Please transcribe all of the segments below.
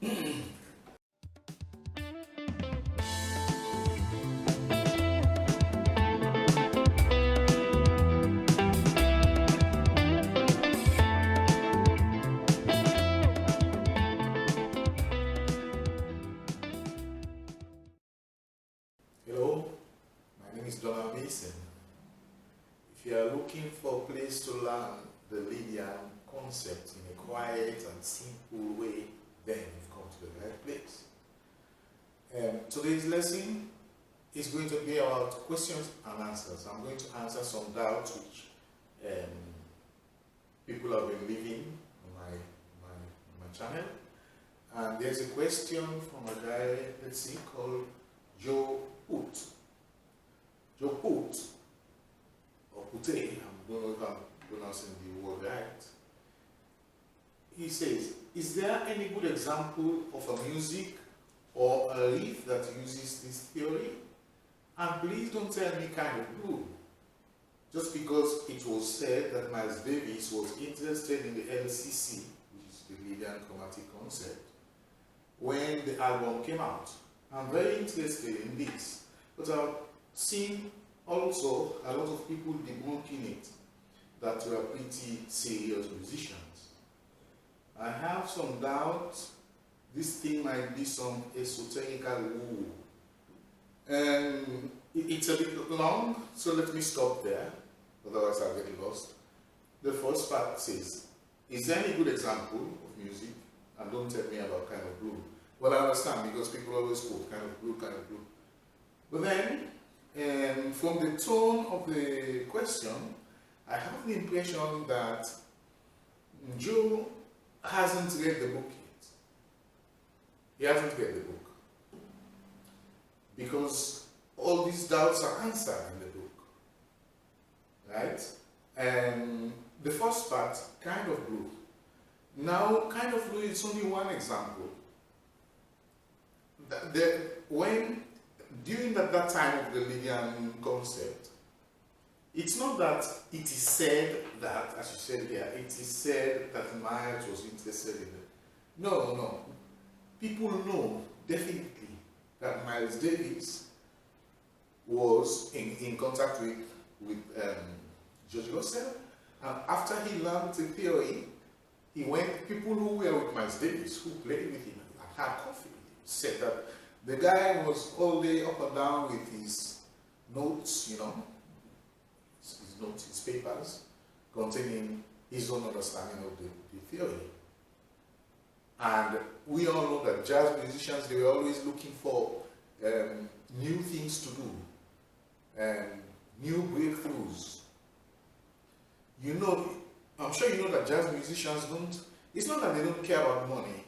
Hello, my name is Donald Mason. If you are looking for a place to learn the Lydian concept in a quiet and simple way, then you've come to the right place. Today's lesson is going to be about questions and answers. I'm going to answer some doubts which people have been leaving on my channel. And there's a question from a guy, let's see, called Joe Put. Joe Put, or Pute, I don't know if I'm pronouncing the word right. He says, is there any good example of a music or a riff that uses this theory? And please don't tell me kind of blue. Just because it was said that Miles Davis was interested in the LCC, which is the Lydian chromatic concept, when the album came out. I'm very interested in this, but I've seen also a lot of people debunking it that were pretty serious musicians. I have some doubts this thing might be some esoterical woo. It's a bit long, so let me stop there, otherwise I'll get lost. The first part says, is there any good example of music? And don't tell me about kind of blue. Well, I understand because people always quote kind of blue, kind of blue. But then, from the tone of the question, I have the impression that Joe hasn't read the book yet. He hasn't read the book. Because all these doubts are answered in the book. Right? And the first part, kind of blue. Now, kind of blue is only one example. During that time of the Lydian concept, it's not that it is said that, as you said here, it is said that Miles was interested in it. No. People know definitely that Miles Davis was in contact with George Russell, and after he learned the theory, people who were with Miles Davis, who played with him and had coffee with him, said that the guy was all day up and down with his notes, his notes, his papers, containing his own understanding of the theory. And we all know that jazz musicians, they were always looking for new things to do, new breakthroughs. I'm sure you know that jazz musicians it's not that they don't care about money,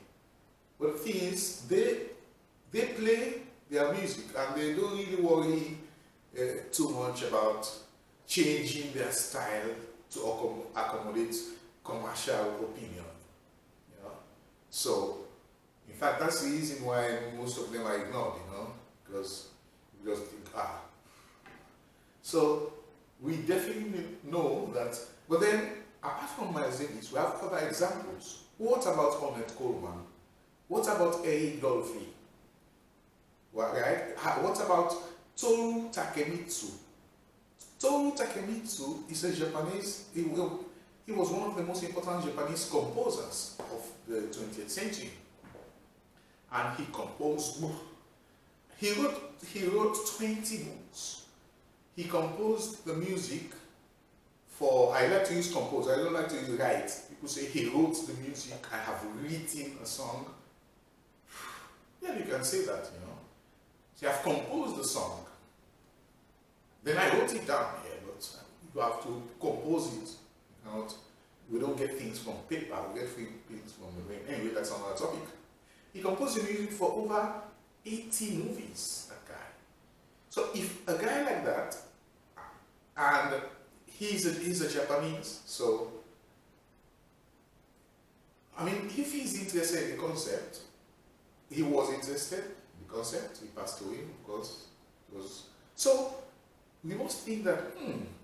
but the thing is, they play their music and they don't really worry too much about changing their style to accommodate commercial opinion. So, in fact, that's the reason why most of them are ignored, because we just think, So, we definitely know that, but then, apart from Miles Davis, we have other examples. What about Ornette Coleman? What about Eric Dolphy? Right? What about Toru Takemitsu? Toru Takemitsu is a Japanese, he was one of the most important Japanese composers of the 20th century. And he composed, he wrote 20 books. He composed the music for, I like to use compose, I don't like to use write. People say he wrote the music, I have written a song. Yeah, you can say that, So I've composed the song. Then I wrote it down here, but you have to compose it. We don't get things from paper, we get things from the brain. Anyway, that's another topic. He composed the music for over 80 movies, that guy. So if a guy like that, and he's a Japanese, so, if he's interested in the concept, he was interested in the concept, he passed away, of course. So, we must think that,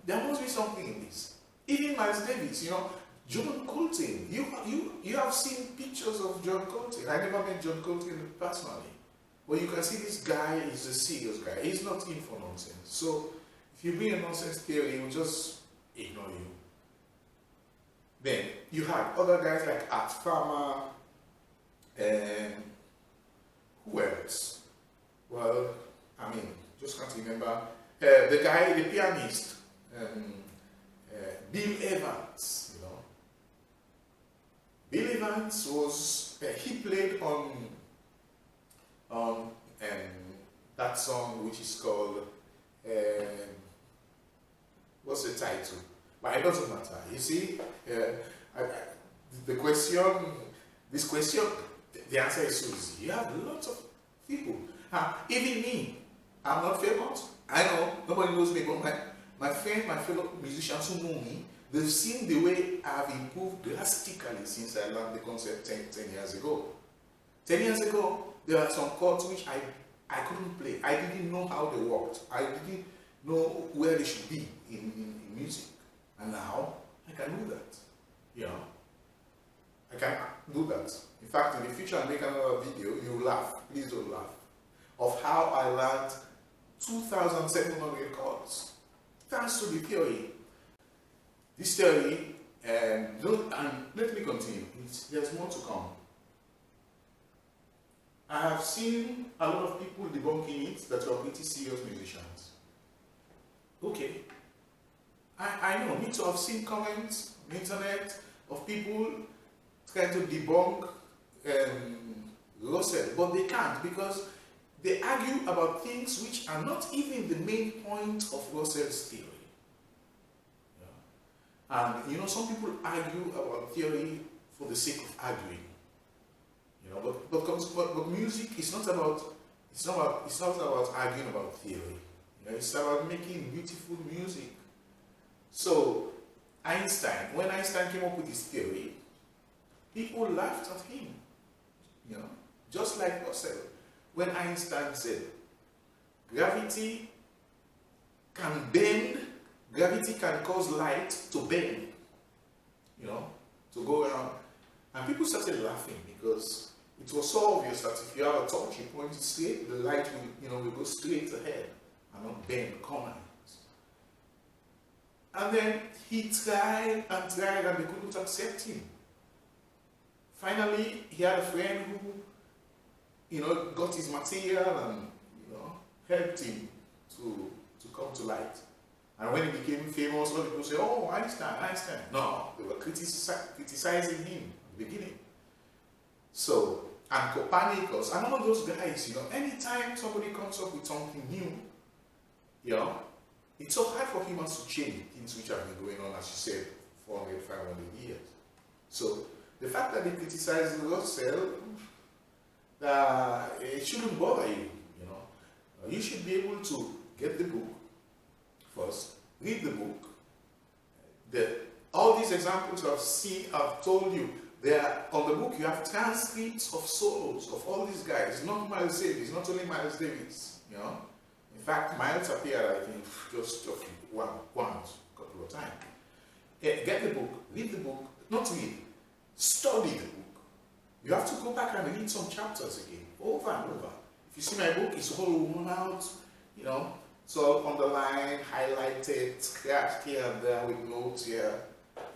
there must be something in this. Even Miles Davis, John Coltrane. You have seen pictures of John Coltrane. I never met John Coltrane personally. But you can see this guy is a serious guy. He's not in for nonsense. So if you bring a nonsense theory, he will just ignore you. Then you have other guys like Art Farmer and who else? Well, I mean, just can't remember. The guy, the pianist, Bill Evans, you know. Bill Evans was, he played on that song which is called, what's the title? But it doesn't matter. You see, the answer is so easy. You have lots of people. Even me, I'm not famous. I know, nobody knows me, but my friends, my fellow musicians who know me, they've seen the way I've improved drastically since I learned the concept 10 years ago. 10 years ago, there are some chords which I couldn't play. I didn't know how they worked. I didn't know where they should be in music. And now, I can do that. You know? I can do that. In fact, in the future, I'll make another video. You'll laugh. Please don't laugh. Of how I learned 2,700 chords. Thanks to the theory. This theory, and let me continue. There's more to come. I have seen a lot of people debunking it that are pretty serious musicians. Okay. I know, me too. I've seen comments on the internet of people trying to debunk Russell, but they can't because they argue about things which are not even the main point of Russell's theory. Yeah. And you know, some people argue about theory for the sake of arguing. You know, but music is not about arguing about theory. You know, it's about making beautiful music. So Einstein, when Einstein came up with his theory, people laughed at him. You know, just like Russell. When Einstein said, gravity can bend, gravity can cause light to bend, you know, to go around. And people started laughing because it was so obvious that if you have a torch, you point it straight, the light will, you know, will go straight ahead and not bend corners. And then he tried and tried and they couldn't accept him. Finally, he had a friend who, you know, got his material and, you know, helped him to come to light. And when he became famous, all people say, oh, Einstein. No, they were criticizing him at the beginning. So, and Copernicus, and all of those guys, you know, anytime somebody comes up with something new, you know, it's so hard for humans to change things which have been going on, as you said, 400, 500 years. So, the fact that they criticize Russell, it shouldn't bother you, you know. You should be able to get the book first, read the book. All these examples I've told you, they are on the book. You have transcripts of solos of all these guys, not Miles Davis, not only Miles Davis, you know. In fact, Miles appeared, I think, just once, a couple of times. Get the book, read the book, not read, study the book. You have to go back and read some chapters again, over and over. If you see my book, it's all worn out, you know, it's all underlined, highlighted, scratched here and there with notes here,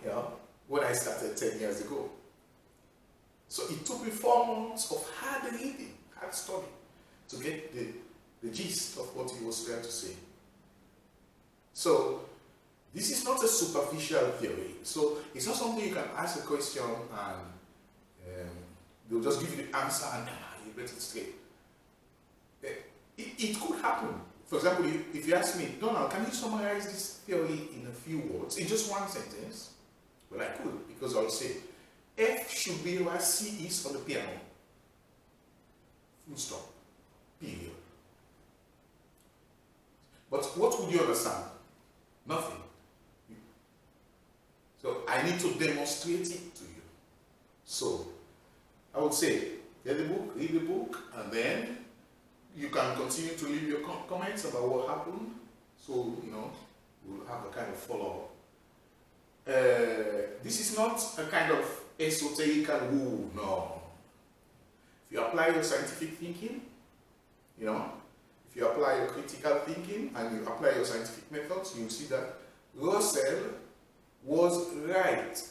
you know, when I started 10 years ago. So it took me 4 months of hard reading, hard study, to get the gist of what he was trying to say. So this is not a superficial theory. So it's not something you can ask a question and they'll just give you the answer and you get it straight. It could happen. For example, if you ask me, Donald, can you summarize this theory in a few words, in just one sentence? Well, I could, because I'll say, F should be where C is on the piano. Full stop. Period. But what would you understand? Nothing. So I need to demonstrate it to you. So I would say, get the book, read the book, and then you can continue to leave your comments about what happened. So, you know, we'll have a kind of follow-up. this is not a kind of esoterical woo, no. If you apply your scientific thinking, you know, if you apply your critical thinking and you apply your scientific methods, you'll see that Russell was right.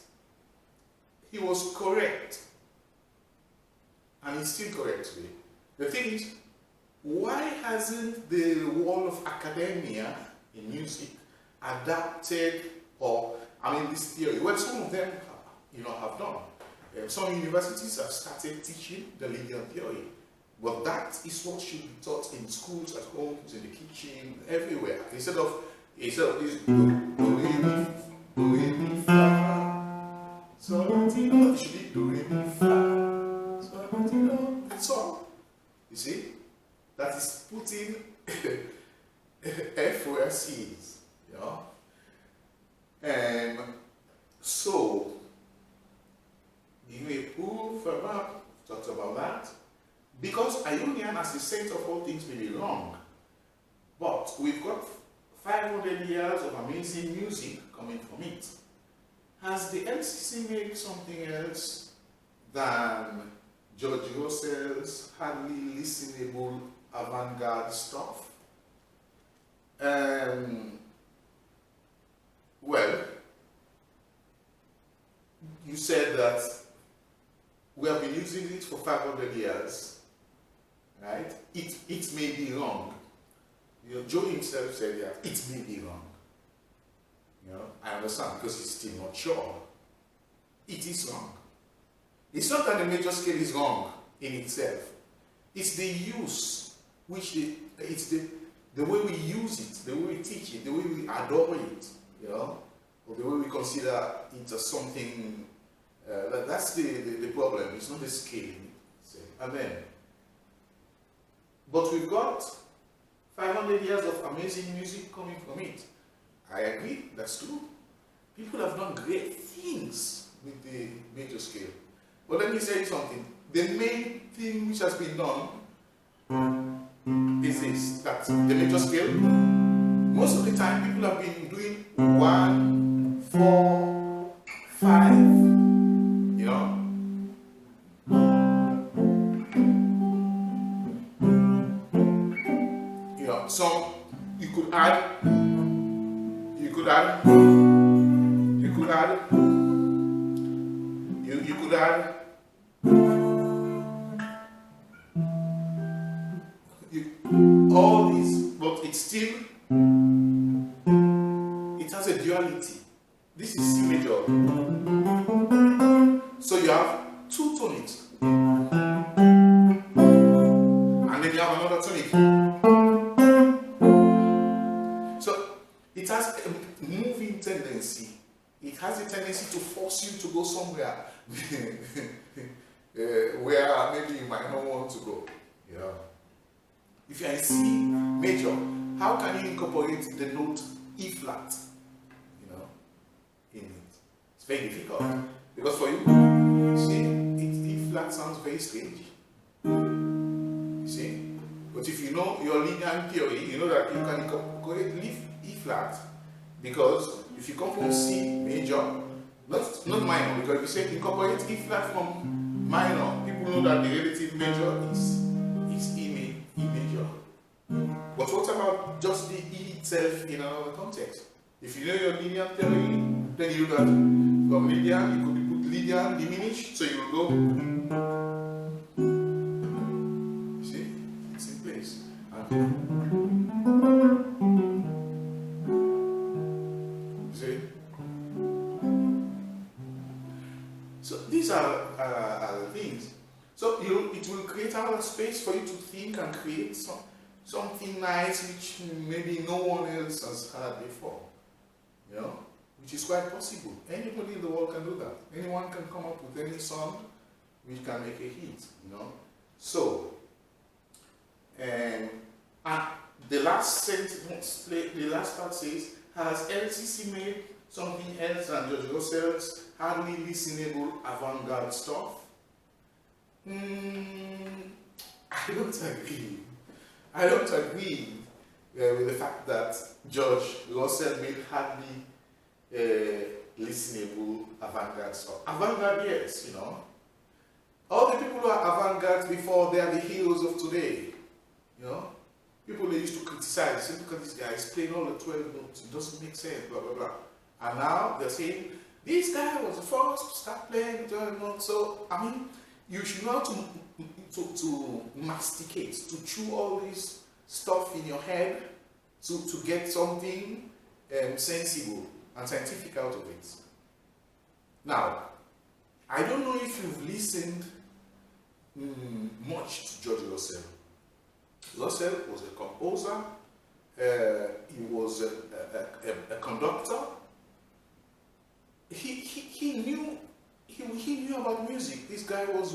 He was correct. And he's still correct today. The thing is, why hasn't the world of academia in music adapted, or, I mean, this theory? Well, some of them, you know, have done. Some universities have started teaching the Lydian theory. But that is what should be taught in schools, at homes, in the kitchen, everywhere. Instead of this do, re, mi, fa, sol, la, ti, do, it should be do, re, mi, fa, sol, la, ti, do. That's all. You see? That is putting F where C is. You know? And so, you may prove about, talked about that. Because Ionian, as the saint of all things, may be wrong. But we've got 500 years of amazing music coming from it. Has the LCC made something else than George Russell's hardly listenable avant-garde stuff? Well, you said that we have been using it for 500 years, right? It may be wrong. You know, Joe himself said that it may be wrong. You know, I understand because he's still not sure. It is wrong. It's not that the major scale is wrong in itself. It's the use, it's the way we use it, the way we teach it, the way we adore it, you know, or the way we consider it as something. That's the problem. It's not the scale. Amen. But we've got 500 years of amazing music coming from it. I agree, that's true. People have done great things with the major scale. But let me say something. The main thing which has been done is this, that the major scale, most of the time people have been doing 1, 4, 5, you know. You know, some you could add, you could add, all this, but it's still, it has a duality. This is C major. So you have two tonics, and then you have another tonic. So it has a moving tendency. It has a tendency to force you to go somewhere where maybe you might not want to go. Yeah. If you are in C major, how can you incorporate the note E flat? You know, in it. It's very difficult. Because for you, see, E flat sounds very strange. You see? But if you know your Lydian theory, you know that you can incorporate E flat, because if you come from C major, not minor, because if you say incorporate E flat from minor, people know that the relative major is E major. But what about just the E itself in another context? If you know your Lydian theory, then you know that from Lydian, you could put Lydian diminished, so you will go. You see? It's in place. See? So these are the things. So it will create another space for you to think and create something nice which maybe no one else has had before. You know? Which is quite possible. Anybody in the world can do that. Anyone can come up with any song which can make a hit. You know? So, and the last sentence, the last part says, has LCC made something else than George Russell's hardly listenable avant-garde stuff? I don't agree. I don't agree with the fact that George Russell made hardly listenable avant-garde stuff. Avant-garde, yes, you know. All the people who are avant-garde before, they are the heroes of today. You know, people they used to criticize, say, look at this guy, he's playing all the 12 notes, it doesn't make sense, blah, blah, blah. And now they're saying, this guy was the first to start playing 12 notes. So, I mean, you should know to masticate, to chew all this stuff in your head to get something sensible and scientific out of it. Now, I don't know if you've listened much to George Russell. Russell was a composer, he was a conductor. He knew about music. This guy was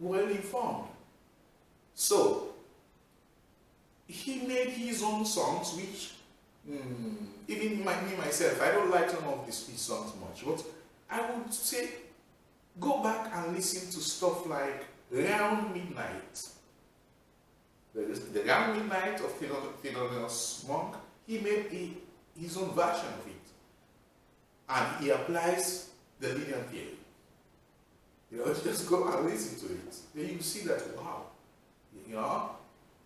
well informed. So he made his own songs, which even me myself, I don't like some of his songs much, but I would say go back and listen to stuff like Round Midnight. The Round Midnight of Thelonious Monk, he made his own version of it. And he applies the Lydian theory. You know, just go and listen to it. Then you see that, wow. You know?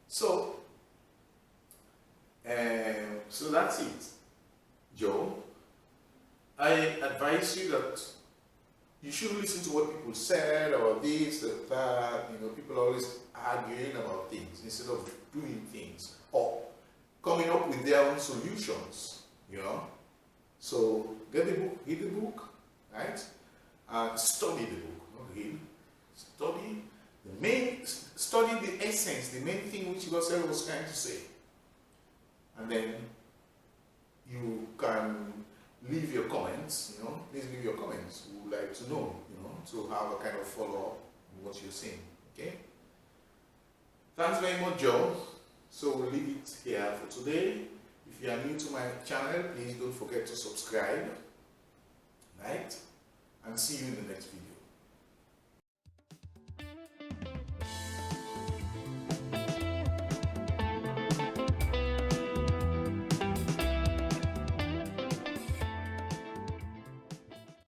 So that's it. Joe, I advise you that you shouldn't listen to what people said or this, that, you know, people are always arguing about things instead of doing things or coming up with their own solutions, you know. So get the book, read the book, right? And study the book, not read. Study the essence, the main thing which Russell was trying to say. And then you can leave your comments, you know, please leave your comments. We would like to know, you know, to have a kind of follow-up on what you're saying, okay? Thanks very much, Joe. So we'll leave it here for today. If you are new to my channel, please don't forget to subscribe, right? And see you in the next video.